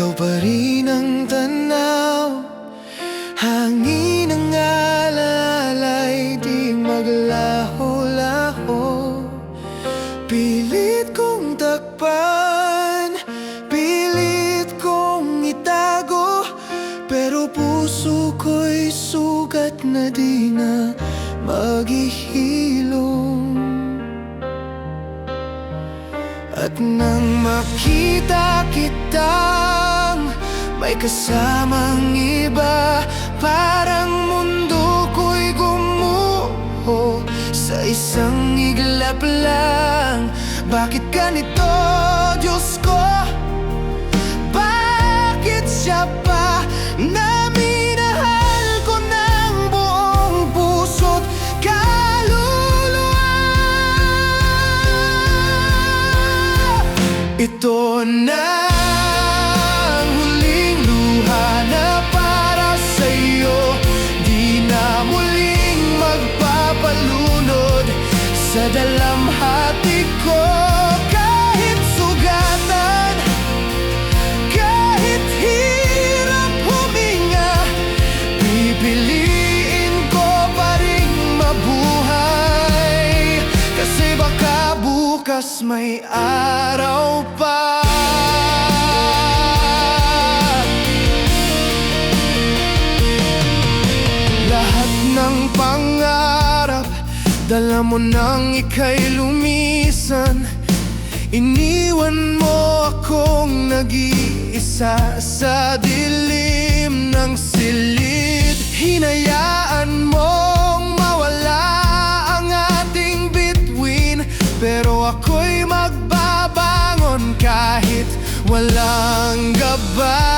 Ikaw pa rin ang tanaw, hangin ng alalay, di maglaho-laho. Pilit kong takpan, pilit kong itago, pero puso ko'y sugat na di na maghihilom. At nang makita kitang may kasamang iba, parang mundo ko'y gumuho sa isang iglap lang. Bakit ganito, Diyos ko? Bakit siya pa na minahal ko ng buong puso't kaluluwa? Ito na ang huling luha na para sa'yo, di na muling magpapalunod sa dalamhati ko. Kahit sugatan, kahit hirap huminga, pipiliin ko pa rin mabuhay, kasi baka bukas may araw pa. Lahat ng pangarap dala mo nang ika'y lumisan. Iniwan mo akong nag-iisa sa dilim ng silid. Hinayaan mong mawala ang ating bituin, pero ako'y magbabangon kahit walang gabay.